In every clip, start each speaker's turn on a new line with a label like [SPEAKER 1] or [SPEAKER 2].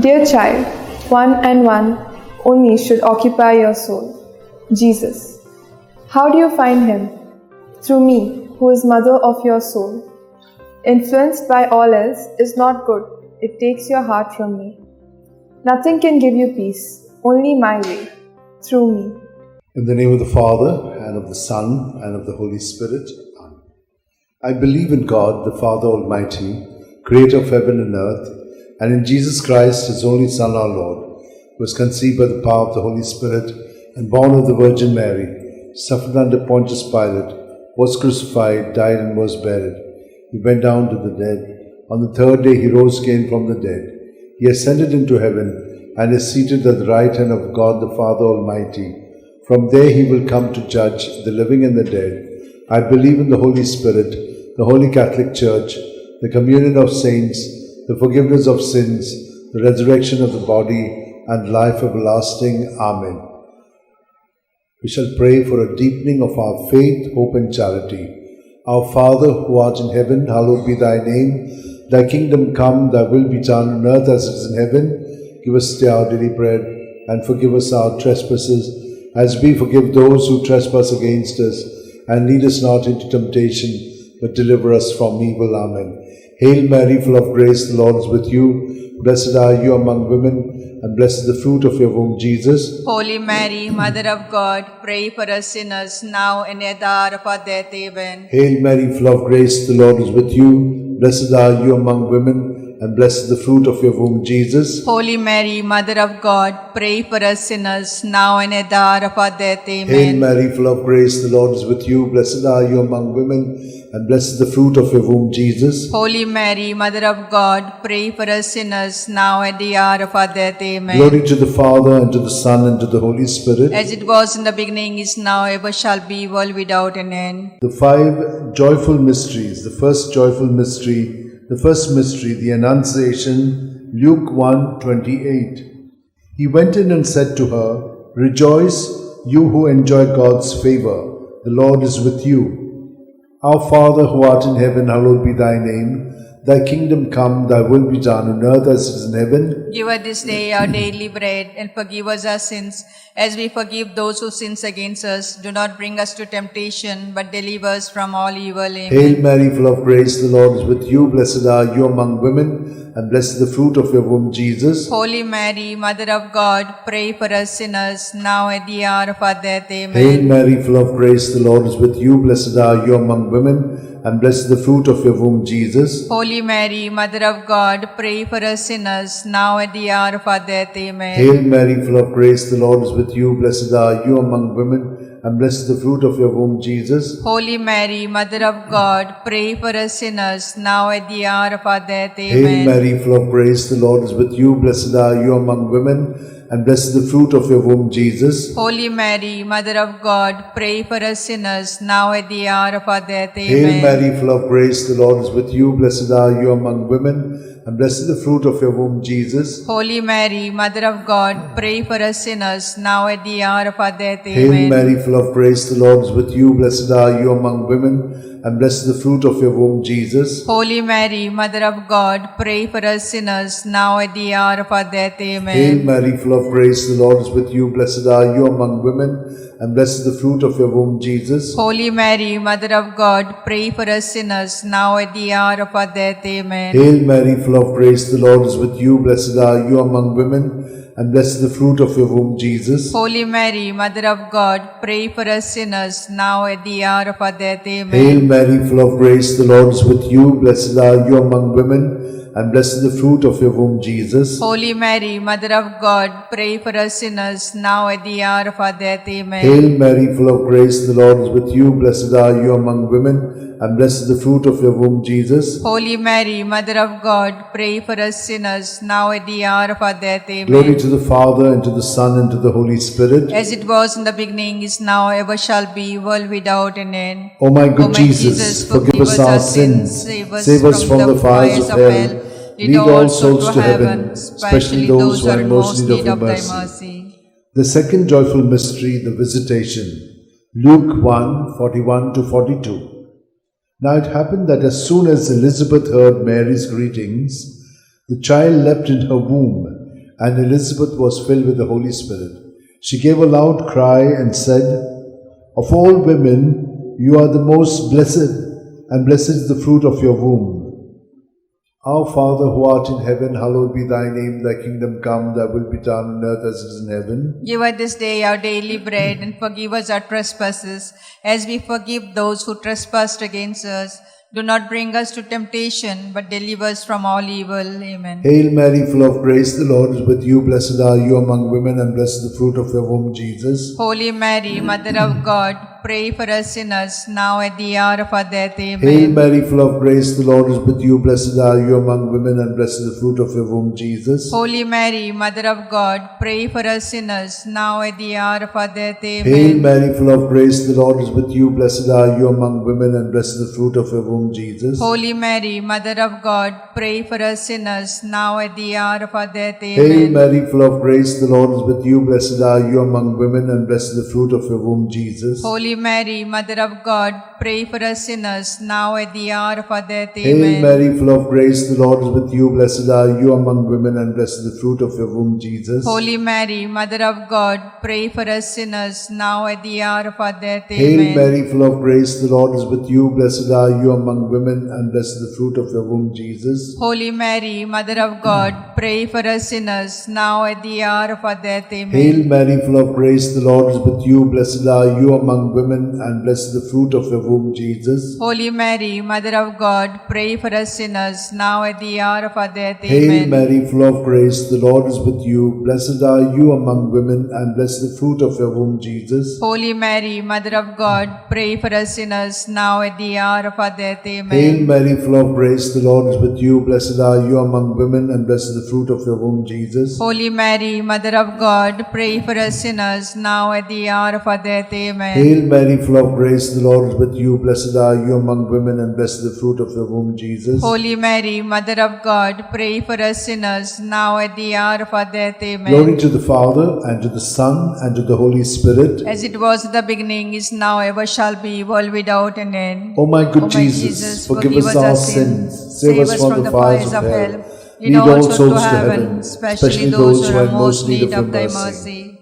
[SPEAKER 1] Dear child, one and one only should occupy your soul, Jesus. How do you find him? Through me, who is mother of your soul. Influenced by all else is not good, it takes your heart from me. Nothing can give you peace, only my way, through me.
[SPEAKER 2] In the name of the Father, and of the Son, and of the Holy Spirit. Amen. I believe in God, the Father Almighty, creator of heaven and earth, and in Jesus Christ, his only Son, our Lord, who was conceived by the power of the Holy Spirit, and born of the Virgin Mary, suffered under Pontius Pilate, was crucified, died, and was buried. He went down to the dead. On the third day he rose again from the dead. He ascended into heaven, and is seated at the right hand of God the Father Almighty. From there he will come to judge the living and the dead. I believe in the Holy Spirit, the Holy Catholic Church, the communion of saints, the forgiveness of sins, the resurrection of the body, and life everlasting. Amen. We shall pray for a deepening of our faith, hope, and charity. Our Father, who art in heaven, hallowed be thy name. Thy kingdom come, thy will be done on earth as it is in heaven. Give us today our daily bread, and forgive us our trespasses, as we forgive those who trespass against us. And lead us not into temptation, but deliver us from evil. Amen. Hail Mary, full of grace, the Lord is with you. Blessed are you among women, and blessed is the fruit of your womb, Jesus.
[SPEAKER 3] Holy Mary, Mother of God, pray for us sinners, now and at the hour of our death. Amen.
[SPEAKER 2] Hail Mary, full of grace, the Lord is with you. Blessed are you among women, and blessed is the fruit of your womb, Jesus.
[SPEAKER 3] Holy Mary, Mother of God, pray for us sinners, now and at the hour of our death. Amen.
[SPEAKER 2] Hail Mary, full of grace, the Lord is with you. Blessed are you among women, and blessed is the fruit of your womb, Jesus.
[SPEAKER 3] Holy Mary, Mother of God, pray for us sinners, now at the hour of our death. Amen.
[SPEAKER 2] Glory to the Father, and to the Son, and to the Holy Spirit.
[SPEAKER 3] As it was in the beginning, is now, ever shall be, world without an end.
[SPEAKER 2] The five joyful mysteries. The first joyful mystery, the Annunciation, Luke 1:28. He went in and said to her, Rejoice, you who enjoy God's favor. The Lord is with you. Our Father, who art in heaven, hallowed be thy name. Thy kingdom come, thy will be done on earth as it is in heaven.
[SPEAKER 3] Give us this day our daily bread, and forgive us our sins, as we forgive those who sin against us. Do not bring us to temptation, but deliver us from all evil. Amen.
[SPEAKER 2] Hail Mary, full of grace, the Lord is with you. Blessed are you among women, and blessed is the fruit of your womb, Jesus.
[SPEAKER 3] Holy Mary, Mother of God, pray for us sinners, now at the hour of our death. Amen.
[SPEAKER 2] Hail Mary, full of grace, the Lord is with you. Blessed are you among women, and blessed is the fruit of your womb, Jesus.
[SPEAKER 3] Holy Mary, Mother of God, pray for us sinners, now at the hour of our death. Amen.
[SPEAKER 2] Hail Mary, full of grace, the Lord is with you. Blessed are you among women, and blessed is the fruit of your womb, Jesus.
[SPEAKER 3] Holy Mary, Mother of God, pray for us sinners, now at the hour of our death. Amen.
[SPEAKER 2] Hail Mary, full of grace, the Lord is with you. Blessed are you among women, and blessed is the fruit of your womb, Jesus.
[SPEAKER 3] Holy Mary, Mother of God, pray for us sinners, now at the hour of our death. Amen.
[SPEAKER 2] Hail Mary, full of grace, the Lord is with you. Blessed are you among women, and blessed is the fruit of your womb, Jesus.
[SPEAKER 3] Holy Mary, Mother of God, pray for us sinners, now at the hour of our death. Amen.
[SPEAKER 2] Hail Mary, full of grace, the Lord is with you. Blessed are you among women, and blessed is the fruit of your womb, Jesus.
[SPEAKER 3] Holy Mary, Mother of God, pray for us sinners, now at the hour of our death. Amen.
[SPEAKER 2] Hail Mary, full of grace, the Lord is with you. Blessed are you among women, and blessed is the fruit of your womb, Jesus.
[SPEAKER 3] Holy Mary, Mother of God, pray for us sinners, now at the hour of our death. Amen.
[SPEAKER 2] Hail Mary, full of grace, the Lord is with you. Blessed are you among women, and blessed is the fruit of your womb, Jesus.
[SPEAKER 3] Holy Mary, Mother of God, pray for us sinners, now at the hour of our death. Amen.
[SPEAKER 2] Hail Mary, full of grace, the Lord is with you. Blessed are you among women, and blessed is the fruit of your womb, Jesus.
[SPEAKER 3] Holy Mary, Mother of God, pray for us sinners, now at the hour of our death. Amen.
[SPEAKER 2] Hail Mary, full of grace, the Lord is with you. Blessed are you among women, and blessed is the fruit of your womb, Jesus.
[SPEAKER 3] Holy Mary, Mother of God, pray for us sinners, now at the hour of our death. Amen.
[SPEAKER 2] Glory to the Father, and to the Son, and to the Holy Spirit.
[SPEAKER 3] As it was in the beginning, is now, ever shall be, world without an end.
[SPEAKER 2] O my good Jesus, forgive us our sins, save us from the fires of hell, lead all souls to heaven, especially those who are in most need of thy mercy. The second joyful mystery, the Visitation, Luke 1:41-42. Now it happened that as soon as Elizabeth heard Mary's greetings, the child leapt in her womb, and Elizabeth was filled with the Holy Spirit. She gave a loud cry and said, "Of all women, you are the most blessed, and blessed is the fruit of your womb. Our Father who art in heaven, hallowed be thy name. Thy kingdom come, thy will be done on earth as it is in heaven.
[SPEAKER 3] Give us this day our daily bread, and forgive us our trespasses, as we forgive those who trespass against us. Do not bring us to temptation, but deliver us from all evil. Amen.
[SPEAKER 2] Hail Mary, full of grace, the Lord is with you. Blessed are you among women, and blessed is the fruit of your womb, Jesus.
[SPEAKER 3] Holy Mary, Mother of God, pray for us sinners, now at the hour of our death. Amen.
[SPEAKER 2] Hail Mary, full of grace, the Lord is with you. Blessed are you among women, and blessed is the fruit of your womb, Jesus.
[SPEAKER 3] Holy Mary, Mother of God, pray for us sinners, now at the hour of our death. Amen.
[SPEAKER 2] Hail Mary, full of grace, the Lord is with you. Blessed are you among women, and blessed is the fruit of your womb, Jesus.
[SPEAKER 3] Holy Mary, Mother of God, pray for us sinners, now at the hour of our death. Amen.
[SPEAKER 2] Hail Mary, full of grace, the Lord is with you. Blessed are you among women, and blessed is the fruit of your womb, Jesus.
[SPEAKER 3] Holy Mary, Mother of God, pray for us sinners, now at the hour of our death.
[SPEAKER 2] Hail
[SPEAKER 3] Amen.
[SPEAKER 2] Mary, full of grace, the Lord is with you. Blessed are you among women, and blessed is the fruit of your womb, Jesus.
[SPEAKER 3] Holy Mary, Mother of God, pray for us sinners, now at the hour of our death.
[SPEAKER 2] Hail
[SPEAKER 3] Amen.
[SPEAKER 2] Mary, full of grace, the Lord is with you. Blessed are you among women, and blessed is the fruit of your womb, Jesus.
[SPEAKER 3] Holy Mary, Mother of God, pray for us sinners, now at the hour of our death. Amen.
[SPEAKER 2] Hail Mary, full of grace, the Lord is with you. Blessed are you among women, and blessed is the fruit of your womb, Jesus.
[SPEAKER 3] Holy Mary, Mother of God, pray for us sinners, now at the hour of our death.
[SPEAKER 2] Hail
[SPEAKER 3] Amen.
[SPEAKER 2] Mary, full of grace, the Lord is with you. Blessed are you among women, and blessed is the fruit of your womb, Jesus.
[SPEAKER 3] Holy Mary, Mother of God, pray for us sinners, now at the hour of our death. Amen.
[SPEAKER 2] Hail Mary, full of grace, the Lord is with you. Blessed are you among women, and blessed is the fruit of your womb, Jesus.
[SPEAKER 3] Holy Mary, Mother of God, pray for us sinners, now at the hour of our death. Amen.
[SPEAKER 2] Hail Mary, full of grace, the Lord is with you. Blessed are you among women, and blessed is the fruit of your womb, Jesus.
[SPEAKER 3] Holy Mary, Mother of God, pray for us sinners, now at the hour of our death. Amen.
[SPEAKER 2] Glory to the Father, and to the Son, and to the Holy Spirit.
[SPEAKER 3] As it was in the beginning, is now, ever shall be, world without an end.
[SPEAKER 2] O my good
[SPEAKER 3] O my
[SPEAKER 2] Jesus, forgive us our sins, save us from the fires of hell.
[SPEAKER 3] Lead all souls to heaven, especially those who are in most need of thy mercy.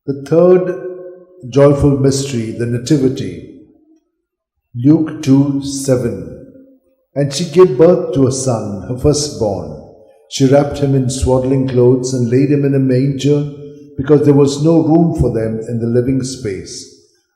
[SPEAKER 2] The third joyful mystery, the Nativity. Luke 2:7. And she gave birth to a son, her firstborn. She wrapped him in swaddling clothes and laid him in a manger, because there was no room for them in the living space.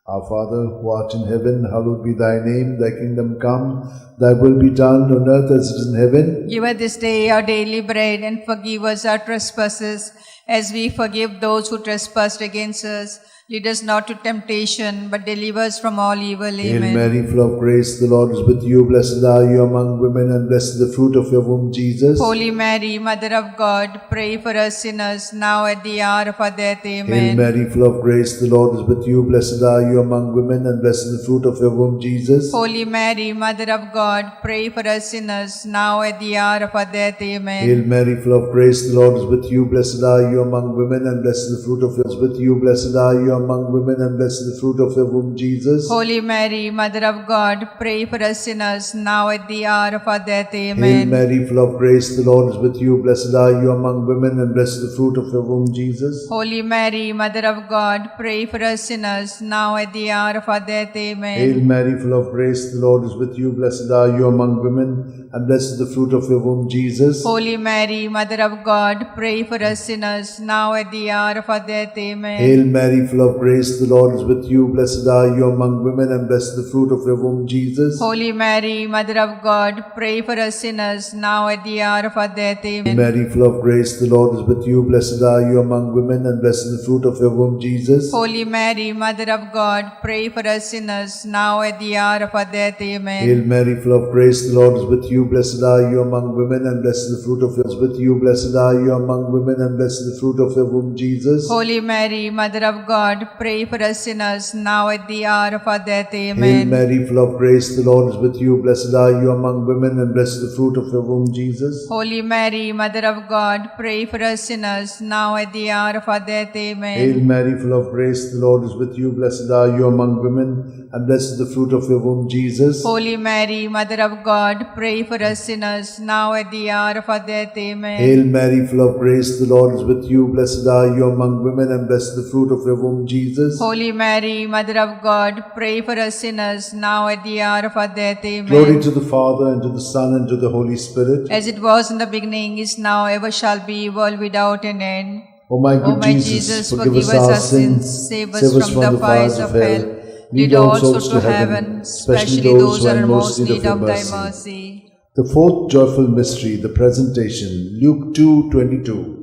[SPEAKER 2] Our Father, who art in heaven, hallowed be thy name. Thy kingdom come, thy will be done on earth as it is in heaven.
[SPEAKER 3] Give us this day our daily bread, and forgive us our trespasses, as we forgive those who trespass against us. Lead us not to temptation, but deliver us from all evil.
[SPEAKER 2] Hail
[SPEAKER 3] Amen.
[SPEAKER 2] Mary, full of grace, the Lord is with you. Blessed are you among women, and blessed is the fruit of your womb, Jesus.
[SPEAKER 3] Holy Mary, Mother of God, pray for us sinners, now at the hour of our death.
[SPEAKER 2] Hail
[SPEAKER 3] Amen.
[SPEAKER 2] Mary, full of grace, the Lord is with you. Blessed are you among women, and blessed is the fruit of your womb, Jesus.
[SPEAKER 3] Holy Mary, Mother of God, pray for us sinners, now at the hour of our death. Amen.
[SPEAKER 2] Hail Mary, full of grace, the Lord is with you. Blessed are you among women, and blessed is the fruit of your womb, with you. Blessed are you among women, and blessed is the fruit of your womb, Jesus.
[SPEAKER 3] Holy Mary, Mother of God, pray for us sinners, now at the hour of our death.
[SPEAKER 2] Hail
[SPEAKER 3] Amen.
[SPEAKER 2] Mary, full of grace, the Lord is with you. Blessed are you among women, and blessed is the fruit of your womb, Jesus.
[SPEAKER 3] Holy Mary, Mother of God, pray for us sinners, now at the hour of our death. Amen.
[SPEAKER 2] Hail Mary, full of grace, the Lord is with you. Blessed are you among women, and blessed is the fruit of your womb, Jesus.
[SPEAKER 3] Holy Mary, Mother of God, pray for us sinners, now at the hour of our death. Amen.
[SPEAKER 2] Hail Mary, full of grace, the Lord is with you. Blessed are you among women, and blessed is the fruit of your womb, Jesus.
[SPEAKER 3] Holy Mary, Mother of God, pray for us sinners, now at the hour of our death.
[SPEAKER 2] Hail
[SPEAKER 3] Amen.
[SPEAKER 2] Mary, full of grace, the Lord is with you. Blessed are you among women, and blessed is the fruit of your womb, Jesus.
[SPEAKER 3] Holy Mary, Mother of God, pray for us sinners, now at the hour of our death. Amen.
[SPEAKER 2] Hail Mary, full of grace, the Lord is with you. Blessed are you among women, and blessed is the fruit of your womb, with you. Blessed are you among women, and blessed is the fruit of your womb, Jesus.
[SPEAKER 3] Holy Mary, Mother of God, God, pray for us sinners, now at the hour of our death.
[SPEAKER 2] Hail
[SPEAKER 3] Amen.
[SPEAKER 2] Mary, full of grace, the Lord is with you. Blessed are you among women, and blessed is the fruit of your womb, Jesus.
[SPEAKER 3] Holy Mary, Mother of God, pray for us sinners, now at the hour of our death. Amen.
[SPEAKER 2] Hail Mary, full of grace, the Lord is with you. Blessed are you among women, and blessed is the fruit of your womb, Jesus.
[SPEAKER 3] Holy Mary, Mother of God, pray for us sinners, now at the hour of our death. Amen.
[SPEAKER 2] Hail Mary, full of grace, the Lord is with you. Blessed are you among women, and blessed is the fruit of your womb, Jesus.
[SPEAKER 3] Holy Mary, Mother of God, pray for us sinners, now at the hour of our death. Amen.
[SPEAKER 2] Glory to the Father, and to the Son, and to the Holy Spirit.
[SPEAKER 3] As it was in the beginning, is now, ever shall be, world without an end.
[SPEAKER 2] O my good
[SPEAKER 3] Jesus, forgive us our sins, save us from the fires of hell. Lead all souls to heaven, especially those who are in most need of thy mercy.
[SPEAKER 2] The fourth joyful mystery, the presentation, Luke 2:22.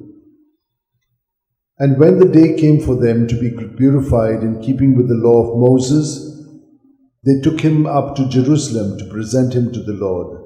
[SPEAKER 2] And when the day came for them to be purified in keeping with the law of Moses, they took him up to Jerusalem to present him to the Lord.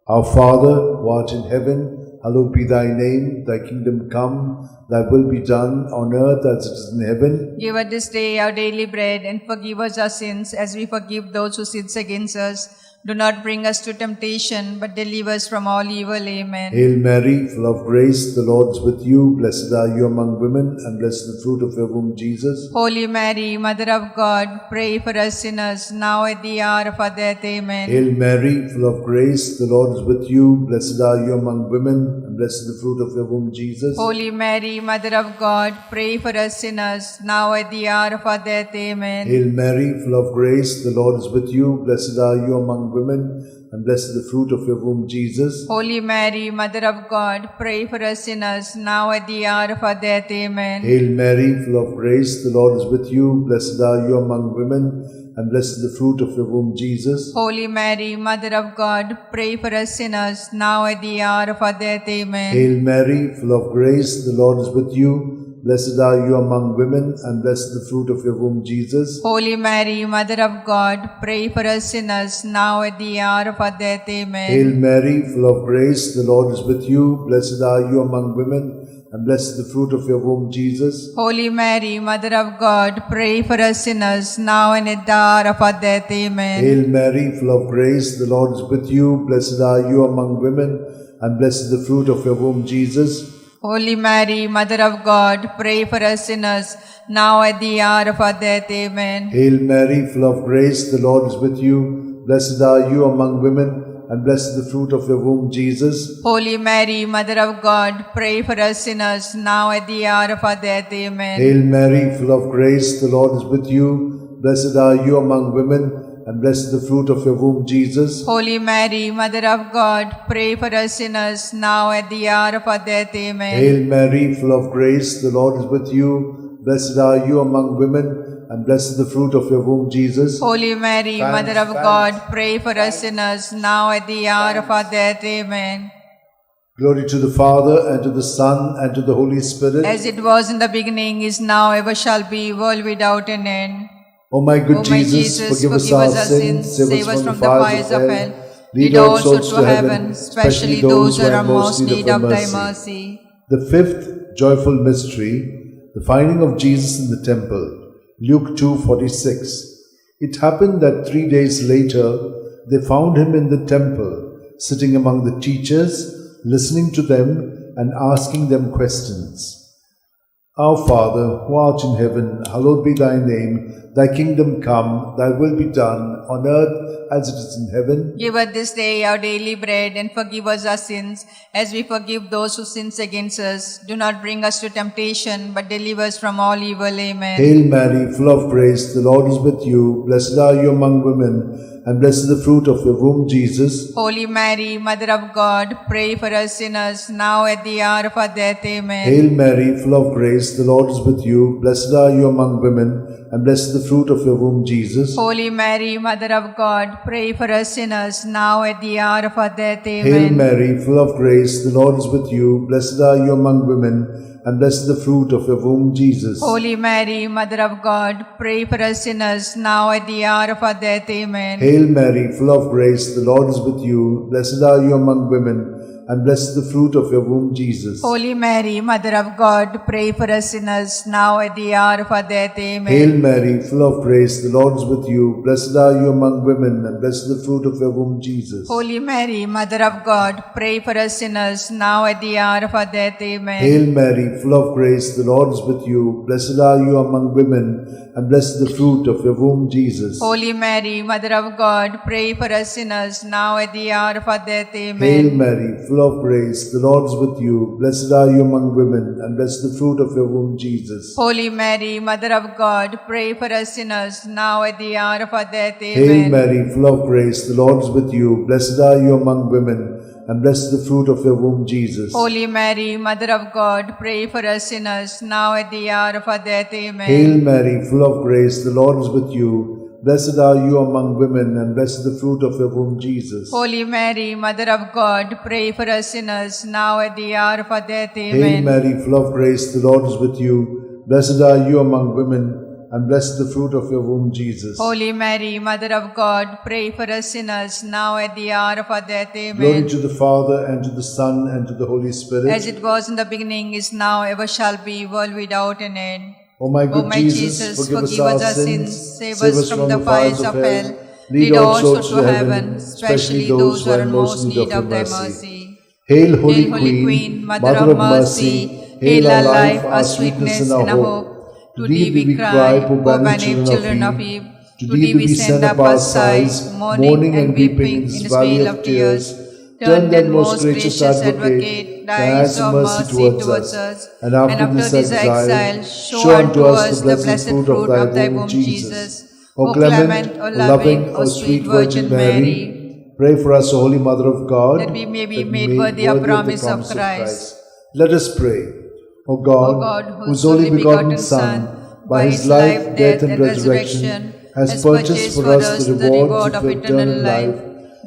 [SPEAKER 2] Our Father, who art in heaven, hallowed be thy name. Thy kingdom come, thy will be done on earth as it is in heaven.
[SPEAKER 3] Give us this day our daily bread, and forgive us our sins as we forgive those who sin against us. Do not bring us to temptation, but deliver us from all evil. Amen.
[SPEAKER 2] Hail Mary, full of grace, the Lord is with you. Blessed are you among women, and blessed is the fruit of your womb, Jesus.
[SPEAKER 3] Holy Mary, Mother of God, pray for us sinners, now at the hour of our death. Amen.
[SPEAKER 2] Hail Mary, full of grace, the Lord is with you. Blessed are you among women, and blessed is the fruit of your womb, Jesus.
[SPEAKER 3] Holy Mary, Mother of God, pray for us sinners, now at the hour of our death. Amen.
[SPEAKER 2] Hail Mary, full of grace, the Lord is with you. Blessed are you among women, and blessed is the fruit of your womb, Jesus.
[SPEAKER 3] Holy Mary, Mother of God, pray for us sinners, now at the hour of our death. Amen.
[SPEAKER 2] Hail Mary, full of grace, the Lord is with you. Blessed are you among women, and blessed is the fruit of your womb, Jesus.
[SPEAKER 3] Holy Mary, Mother of God, pray for us sinners, now at the hour of our death. Amen.
[SPEAKER 2] Hail Mary, full of grace, the Lord is with you. Blessed are you among women, and blessed is the fruit of your womb, Jesus.
[SPEAKER 3] Holy Mary, Mother of God, pray for us sinners, now at the hour of our death. Amen.
[SPEAKER 2] Hail Mary, full of grace, the Lord is with you. Blessed are you among women, and blessed is the fruit of your womb, Jesus.
[SPEAKER 3] Holy Mary, Mother of God, pray for us sinners, now and at the hour of our death. Amen.
[SPEAKER 2] Hail Mary, full of grace, the Lord is with you. Blessed are you among women, and blessed is the fruit of your womb, Jesus.
[SPEAKER 3] Holy Mary, Mother of God, pray for us sinners, now at the hour of our death. Amen.
[SPEAKER 2] Hail Mary, full of grace, the Lord is with you. Blessed are you among women, and blessed is the fruit of your womb, Jesus.
[SPEAKER 3] Holy Mary, Mother of God, pray for us sinners, now at the hour of our death. Amen.
[SPEAKER 2] Hail Mary, full of grace, the Lord is with you. Blessed are you among women, and blessed is the fruit of your womb, Jesus.
[SPEAKER 3] Holy Mary, Mother of God, pray for us sinners, now at the hour of our death. Amen.
[SPEAKER 2] Hail Mary, full of grace, the Lord is with you. Blessed are you among women, and blessed is the fruit of your womb, Jesus.
[SPEAKER 3] Holy Mary, Mother of God, pray for us sinners, now at the hour of our death. Amen.
[SPEAKER 2] Glory to the Father, and to the Son, and to the Holy Spirit.
[SPEAKER 3] As it was in the beginning, is now, ever shall be, world without an end.
[SPEAKER 2] O my good
[SPEAKER 3] O my
[SPEAKER 2] Jesus, forgive us our sins, save us from the fires of hell.
[SPEAKER 3] Lead all souls to heaven, especially those who are in most need of thy mercy.
[SPEAKER 2] The fifth joyful mystery, the finding of Jesus in the temple, Luke 2:46. It happened that 3 days later, they found him in the temple, sitting among the teachers, listening to them and asking them questions. Our Father, who art in heaven, hallowed be thy name. Thy kingdom come, thy will be done, on earth as it is in heaven.
[SPEAKER 3] Give us this day our daily bread, and forgive us our sins, as we forgive those who sin against us. Do not bring us to temptation, but deliver us from all evil. Amen.
[SPEAKER 2] Hail Mary, full of grace, the Lord is with you. Blessed are you among women, and blessed is the fruit of your womb, Jesus.
[SPEAKER 3] Holy Mary, Mother of God, pray for us sinners, now at the hour of our death. Amen.
[SPEAKER 2] Hail Mary, full of grace, the Lord is with you. Blessed are you among women, and blessed is the fruit of your womb, Jesus.
[SPEAKER 3] Holy Mary, Mother of God, pray for us sinners, now at the hour of our death. Amen.
[SPEAKER 2] Hail Mary, full of grace, the Lord is with you. Blessed are you among women, and blessed is the fruit of your womb, Jesus.
[SPEAKER 3] Holy Mary, Mother of God, pray for us sinners, now at the hour of our death. Amen.
[SPEAKER 2] Hail Mary, full of grace, the Lord is with you. Blessed are you among women, and blessed the fruit of your womb, Jesus.
[SPEAKER 3] Holy Mary, Mother of God, pray for us sinners, now at the hour of our death. Amen.
[SPEAKER 2] Hail Mary, full of grace, the Lord is with you. Blessed are you among women, and blessed the fruit of your womb, Jesus.
[SPEAKER 3] Holy Mary, Mother of God, pray for us sinners, now at the hour of our death. Amen.
[SPEAKER 2] Hail Mary, full of grace, the Lord is with you. Blessed are you among women, and blessed the fruit of your womb, Jesus.
[SPEAKER 3] Holy Mary, Mother of God, pray for us sinners, now at the hour of our death. Amen.
[SPEAKER 2] Hail Mary, full of grace, the Lord is with you. Blessed are you among women, and blessed the fruit of your womb, Jesus.
[SPEAKER 3] Holy Mary, Mother of God, pray for us sinners, now at the hour of our death. Amen.
[SPEAKER 2] Hail Mary, full of grace, the Lord is with you. Blessed are you among women, and blessed the fruit of your womb, Jesus.
[SPEAKER 3] Holy Mary, Mother of God, pray for us sinners, now at the hour of our death. Amen.
[SPEAKER 2] Hail Mary, full of grace, the Lord is with you. Blessed are you among women, and blessed the fruit of your womb, Jesus.
[SPEAKER 3] Holy Mary, Mother of God, pray for us sinners, now at the hour of our death.
[SPEAKER 2] Hail
[SPEAKER 3] Amen.
[SPEAKER 2] Mary, full of grace, the Lord is with you. Blessed are you among women, and blessed the fruit of your womb, Jesus.
[SPEAKER 3] Holy Mary, Mother of God, pray for us sinners, now at the hour of our death. Amen.
[SPEAKER 2] Glory to the Father, and to the Son, and to the Holy Spirit.
[SPEAKER 3] As it was in the beginning, is now, ever shall be, world without an end.
[SPEAKER 2] O my good
[SPEAKER 3] O my Jesus,
[SPEAKER 2] forgive us our sins,
[SPEAKER 3] save us from the fires of hell. Lead all souls to heaven, especially those who are in most need of thy mercy.
[SPEAKER 2] Hail, Holy Queen,
[SPEAKER 3] Mother of mercy, hail our life, our sweetness, and our hope. To thee we cry, poor banished children of Eve. To thee we send up our sighs, mourning and weeping in this vale of tears. Turn then, most gracious Advocate, thy eyes of mercy towards us, and after this exile, show unto us the blessed fruit of thy womb, Jesus. O clement, O loving, O sweet Virgin Mary,
[SPEAKER 2] pray for us, O Holy Mother of God,
[SPEAKER 3] that we may be made worthy of promise of Christ.
[SPEAKER 2] Let us pray. O God, whose only begotten Son, by his life, death, and resurrection, has purchased for us the reward of eternal life,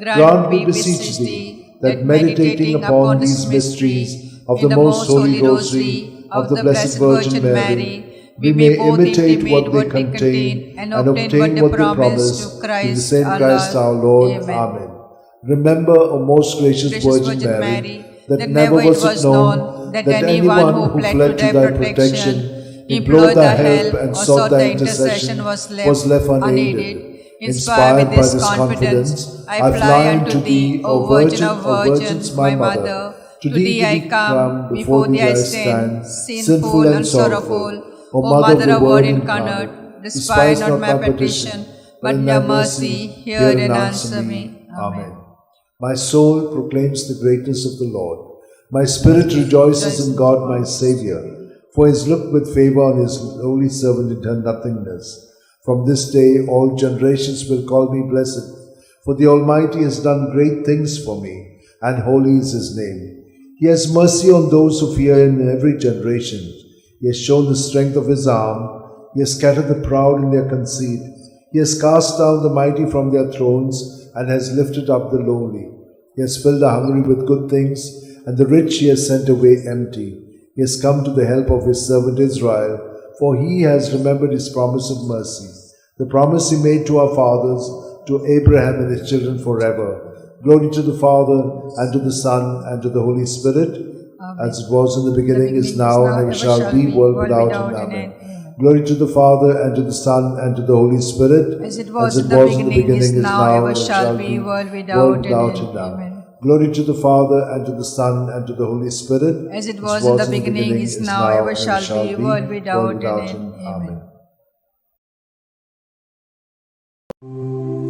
[SPEAKER 2] grant, we beseech thee, that meditating upon these mysteries of the most holy Rosary of the Blessed Virgin Mary, we may imitate what they contain and obtain what they promise to the same Christ our Lord. Amen. Remember, O most gracious Virgin Mary, that never was it known that anyone who fled to thy protection, implored thy help, and sought thy intercession was left unaided.
[SPEAKER 3] Inspired with this confidence, I fly unto thee, O Virgin of Virgins, my Mother. To thee I come, before thee I stand, sinful and sorrowful. O Mother of Word incarnate, despise not my petition, but in thy mercy hear and answer me. Amen.
[SPEAKER 2] My soul proclaims the greatness of the Lord. My spirit rejoices in God my Xavier, for he has looked with favor on his holy servant in her nothingness. From this day all generations will call me blessed, for the Almighty has done great things for me, and holy is his name. He has mercy on those who fear him in every generation. He has shown the strength of his arm. He has scattered the proud in their conceit. He has cast down the mighty from their thrones, and has lifted up the lowly. He has filled the hungry with good things, and the rich he has sent away empty. He has come to the help of his servant Israel, for he has remembered his promise of mercy, the promise he made to our fathers, to Abraham and his children forever. Glory to the Father, and to the Son, and to the Holy Spirit, as it was in the beginning, is now, and ever shall be, world without end. Amen. Glory to the Father, and to the Son, and to the Holy Spirit,
[SPEAKER 3] as it was in the beginning, is now, ever shall be, world without end. Amen.
[SPEAKER 2] Glory to the Father, and to the Son, and to the Holy Spirit,
[SPEAKER 3] as it was in the beginning, is now, ever shall be, world without end. Amen.